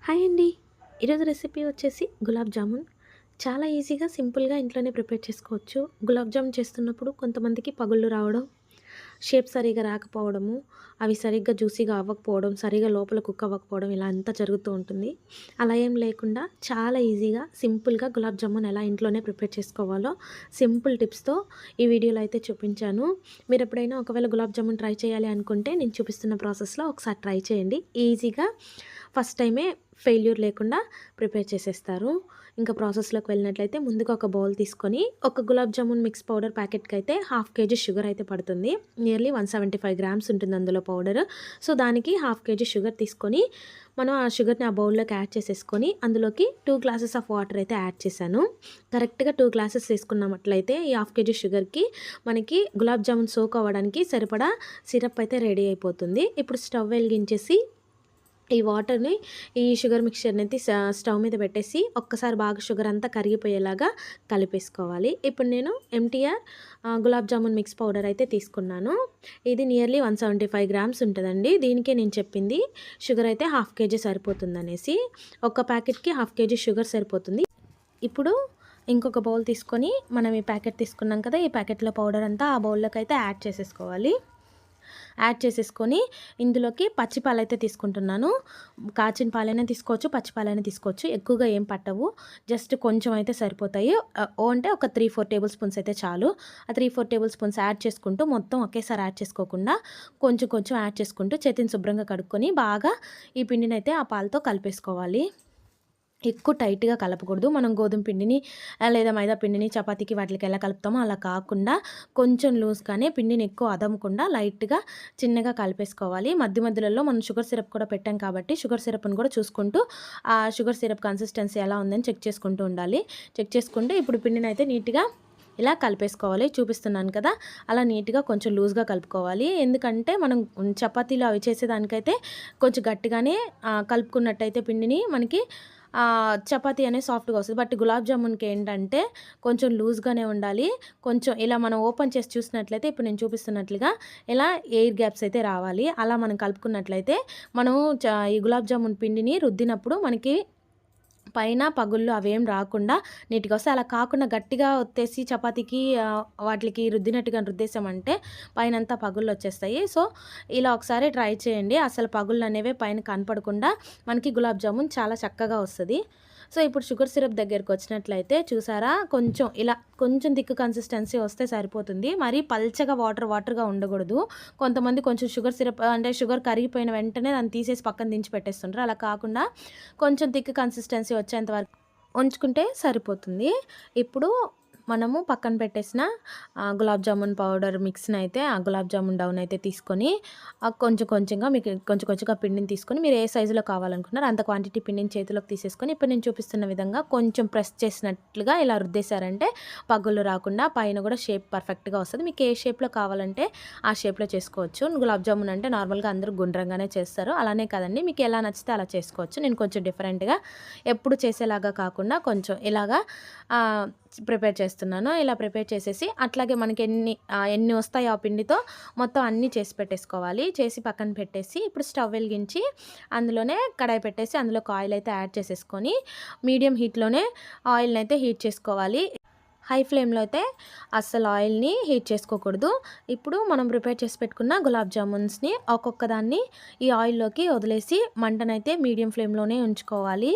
Hi అండి. ఈరోజు recipe వచ్చేసి గులాబ్ జామున్. చాలా ఈజీగా, సింపుల్‌గా ఇంట్లోనే ప్రిపేర్ చేసుకోవచ్చు. గులాబ్ జామున్ చేస్తున్నప్పుడు కొంతమందికి పగుళ్ళు రావడం, షేప్ సరిగ్గా రాకపోవడము, అవి సరిగ్గా జ్యూసీగా అవ్వకపోవడం, సరిగ్గా లోపల కుక్ అవ్వకపోవడం ఇలా అంతా జరుగుతూ ఉంటుంది. అలా ఏం లేకుండా చాలా ఈజీగా, సింపుల్‌గా గులాబ్ జామున్ ఎలా ఇంట్లోనే ప్రిపేర్ చేసుకోవాలో సింపుల్ టిప్స్‌తో ఈ వీడియోలో అయితే చూపించాను. మీరు ఎప్పుడైనా ఒకవేళ గులాబ్ జామున్ ట్రై చేయాలి అనుకుంటే నేను చూపిస్తున్న ప్రాసెస్‌లో ఒకసారి ట్రై చేయండి. ఈజీగా ఫస్ట్ టైమే ఫెయిల్యూర్ లేకుండా ప్రిపేర్ చేసేస్తారు. ఇంకా ప్రాసెస్‌లోకి వెళ్ళినట్లయితే ముందుగా ఒక బౌల్ తీసుకొని ఒక గులాబ్ జామున్ మిక్స్ పౌడర్ ప్యాకెట్‌కి అయితే హాఫ్ కేజీ షుగర్ అయితే పడుతుంది. నియర్లీ 175 గ్రామ్స్ ఉంటుంది అందులో పౌడర్. సో, దానికి హాఫ్ కేజీ షుగర్ తీసుకొని మనం ఆ షుగర్‌ని ఆ బౌల్‌లోకి యాడ్ చేసేసుకొని అందులోకి 2 గ్లాసెస్ ఆఫ్ వాటర్ అయితే యాడ్ చేశాను. కరెక్ట్‌గా 2 గ్లాసెస్ తీసుకున్నట్లయితే ఈ హాఫ్ కేజీ షుగర్‌కి మనకి గులాబ్ జామున్ సోక్ అవ్వడానికి సరిపడా సిరప్ అయితే రెడీ అయిపోతుంది. ఇప్పుడు స్టవ్ వెలిగించేసి ఈ వాటర్‌ని, ఈ షుగర్ మిక్స్చర్‌ని అయితే స్టవ్ మీద పెట్టేసి ఒక్కసారి బాగా షుగర్ అంతా కరిగిపోయేలాగా కలిపేసుకోవాలి. ఇప్పుడు నేను MTR gulab jamun mix powder అయితే తీసుకున్నాను. ఇది నియర్లీ 175 గ్రామ్స్ ఉంటదండి. దీనికే నేను చెప్పింది షుగర్ అయితే హాఫ్ కేజీ సరిపోతుందనేసి. ఒక ప్యాకెట్‌కి హాఫ్ కేజీ షుగర్ సరిపోతుంది. ఇప్పుడు ఇంకొక బౌల్ తీసుకొని మనం ఈ ప్యాకెట్ తీసుకున్నాం కదా! ఈ ప్యాకెట్‌లో పౌడర్ అంతా ఆ బౌల్‌లోకి అయితే యాడ్ చేసేసుకోవాలి. యాడ్ చేసేసుకొని ఇందులోకి పచ్చి పాలైతే తీసుకుంటున్నాను. కాచిన పాలైనా తీసుకోవచ్చు, పచ్చి పాలైనా తీసుకోవచ్చు. ఎక్కువగా ఏం పట్టవు. జస్ట్ కొంచెం అయితే సరిపోతాయి. అంటే ఒక 3, 4 టేబుల్ స్పూన్స్ అయితే చాలు. ఆ 3, 4 టేబుల్ స్పూన్స్ యాడ్ చేసుకుంటూ మొత్తం ఒకేసారి యాడ్ చేసుకోకుండా కొంచెం కొంచెం యాడ్ చేసుకుంటూ చేతిని శుభ్రంగా కడుక్కొని బాగా ఈ పిండినైతే ఆ పాలతో కలిపేసుకోవాలి. ఎక్కువ టైట్‌గా కలపకూడదు. మనం గోధుమ పిండిని లేదా మైదా పిండిని చపాతీకి వాటిలకి ఎలా కలుపుతామో అలా కాకుండా కొంచెం లూజ్‌గానే పిండిని ఎక్కువ అదమకుండా లైట్‌గా చిన్నగా కలిపేసుకోవాలి. మధ్య మధ్యలలో మనం షుగర్ సిరప్ కూడా పెట్టాం కాబట్టి షుగర్ సిరప్‌ని కూడా చూసుకుంటూ ఆ షుగర్ సిరప్ కన్సిస్టెన్సీ ఎలా ఉందని చెక్ చేసుకుంటూ ఉండాలి. చెక్ చేసుకుంటే ఇప్పుడు పిండినైతే నీట్‌గా ఇలా కలిపేసుకోవాలి. చూపిస్తున్నాను కదా! అలా నీట్‌గా కొంచెం లూజ్‌గా కలుపుకోవాలి. ఎందుకంటే మనం చపాతీలు అవి చేసేదానికైతే కొంచెం గట్టిగానే కలుపుకున్నట్టయితే పిండిని మనకి చపాతీ అనేది సాఫ్ట్‌గా వస్తది. బట్ గులాబ్ జామున్‌కి ఏంటంటే కొంచెం లూజ్‌గానే ఉండాలి. కొంచెం ఇలా మనం ఓపెన్ చేసి చూసినట్లయితే ఇప్పుడు నేను చూపిస్తున్నట్లుగా ఇలా ఎయిర్ గ్యాప్స్ అయితే రావాలి. అలా మనం కలుపుకున్నట్లయితే మనం ఈ గులాబ్ జామున్ పిండిని రుద్దినప్పుడు మనకి పైన పగుళ్ళు అవేం రాకుండా నీట్‌గా వస్తాయి. అలా కాకుండా గట్టిగా ఒత్తేసి చపాతీకి వాటిలికి రుద్దినట్టుగా రుద్దేశామంటే పైనంతా పగుళ్ళొచ్చేస్తాయి. సో, ఇలా ఒకసారి ట్రై చేయండి. అసలు పగుళ్ళనేవే పైన కనపడకుండా మనకి గులాబ్ జామున్ చాలా చక్కగా వస్తది. సో, ఇప్పుడు షుగర్ సిరప్ దగ్గరికొచ్చినట్లయితే చూసారా కొంచెం ఇలా కొంచెం థిక్ కన్సిస్టెన్సీ వస్తే సరిపోతుంది. మరీ పల్చగా వాటర్‌గా ఉండకూడదు. కొంతమంది కొంచెం షుగర్ సిరప్ అంటే షుగర్ కరిగిపోయిన వెంటనే దాన్ని తీసేసి పక్కన దించి పెట్టేస్తుంటారు. అలా కాకుండా కొంచెం థిక్ కన్సిస్టెన్సీ వచ్చేంత వరకు ఉంచుకుంటే సరిపోతుంది. ఇప్పుడు మనము పక్కన పెట్టేసిన గులాబ్ జామున్ పౌడర్ మిక్స్‌నయితే ఆ గులాబ్ జామున్ డౌన్ అయితే తీసుకొని కొంచెం కొంచెంగా మీకు కొంచెం కొంచెంగా పిండిని తీసుకొని మీరు ఏ సైజులో కావాలనుకున్నారో అంత క్వాంటిటీ పిండిని చేతిలోకి తీసేసుకొని ఇప్పుడు నేను చూపిస్తున్న విధంగా కొంచెం ప్రెస్ చేసినట్లుగా ఇలా రుద్దేశారంటే పగుళ్ళు రాకుండా పైన కూడా షేప్ పర్ఫెక్ట్‌గా వస్తది. మీకు ఏ షేప్‌లో కావాలంటే ఆ షేప్‌లో చేసుకోవచ్చు. గులాబ్ జామున్ అంటే నార్మల్‌గా అందరూ గుండ్రంగానే చేస్తారు. అలానే కాదండి మీకు ఎలా నచ్చితే అలా చేసుకోవచ్చు. నేను కొంచెం డిఫరెంట్‌గా ఎప్పుడు చేసేలాగా కాకుండా కొంచెం ఇలాగా ప్రిపేర్ చేస్తున్నాను. ఇలా ప్రిపేర్ చేసేసి అట్లాగే మనకి ఎన్ని వస్తాయో ఆ పిండితో మొత్తం అన్నీ చేసి పెట్టేసుకోవాలి. చేసి పక్కన పెట్టేసి ఇప్పుడు స్టవ్ వెలిగించి అందులోనే కడాయి పెట్టేసి అందులోకి ఆయిల్ అయితే యాడ్ చేసేసుకొని మీడియం హీట్‌లోనే ఆయిల్‌ని అయితే హీట్ చేసుకోవాలి. హై ఫ్లేమ్‌లో అయితే అస్సలు ఆయిల్‌ని హీట్ చేసుకోకూడదు. ఇప్పుడు మనం ప్రిపేర్ చేసి పెట్టుకున్న గులాబ్ జామున్స్‌ని ఒక్కొక్క దాన్ని ఈ ఆయిల్‌లోకి వదిలేసి మంటనైతే మీడియం ఫ్లేమ్‌లోనే ఉంచుకోవాలి.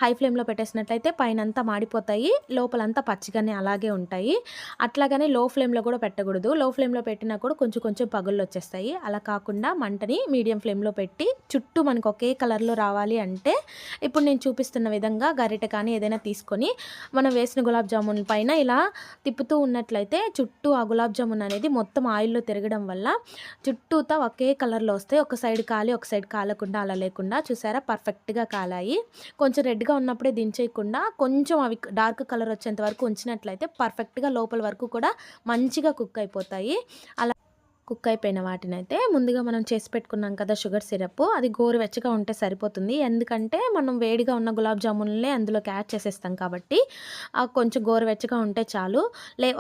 హై ఫ్లేమ్‌లో పెట్టేసినట్లయితే పైనంతా మాడిపోతాయి. లోపలంతా పచ్చిగానే అలాగే ఉంటాయి. అట్లాగని లో ఫ్లేమ్‌లో కూడా పెట్టకూడదు. లో ఫ్లేమ్‌లో పెట్టినా కూడా కొంచెం కొంచెం పగుళ్ళొచ్చేస్తాయి. అలా కాకుండా మంటని మీడియం ఫ్లేమ్‌లో పెట్టి చుట్టూ మనకు ఒకే కలర్‌లో రావాలి అంటే ఇప్పుడు నేను చూపిస్తున్న విధంగా గరిటె కానీ ఏదైనా తీసుకొని మనం వేసిన గులాబ్ జామున్ పైన ఇలా తిప్పుతూ ఉన్నట్లయితే చుట్టూ ఆ గులాబ్ జామున్ అనేది మొత్తం ఆయిల్‌లో తిరగడం వల్ల చుట్టూతా ఒకే కలర్‌లో వస్తాయి. ఒక సైడ్ కాలి, ఒక సైడ్ కాలకుండా అలా లేకుండా చూసారా పర్ఫెక్ట్‌గా కాలాయి. కొంచెం రెడ్‌గా ఉన్నప్పుడే దించేయకుండా కొంచెం అవి డార్క్ కలర్ వచ్చేంత వరకు ఉంచినట్లయితే పర్ఫెక్ట్‌గా లోపల వరకు కూడా మంచిగా కుక్ అయిపోతాయి. అలా కుక్ అయిపోయిన వాటినైతే ముందుగా మనం చేసి పెట్టుకున్నాం కదా షుగర్ సిరప్, అది గోరువెచ్చగా ఉంటే సరిపోతుంది. ఎందుకంటే మనం వేడిగా ఉన్న గులాబ్ జామున్లే అందులోకి యాడ్ చేసేస్తాం కాబట్టి కొంచెం గోరువెచ్చగా ఉంటే చాలు.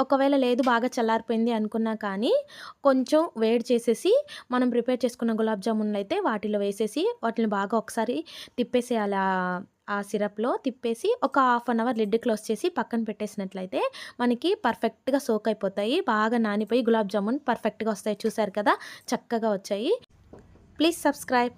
ఒకవేళ లేదు బాగా చల్లారిపోయింది అనుకున్నా కానీ కొంచెం వేడి చేసేసి మనం ప్రిపేర్ చేసుకున్న గులాబ్ జామున్లయితే వాటిలో వేసేసి వాటిని బాగా ఒకసారి తిప్పేసేయాలి. ఆ సిరప్‌లో తిప్పేసి ఒక half an hour lid close చేసి పక్కన పెట్టేసినట్లయితే మనకి పర్ఫెక్ట్‌గా సోక్ అయిపోతాయి. బాగా నానిపోయి గులాబ్ జామున్ పర్ఫెక్ట్‌గా వస్తాయి. చూసారు కదా! చక్కగా వచ్చాయి. Please subscribe.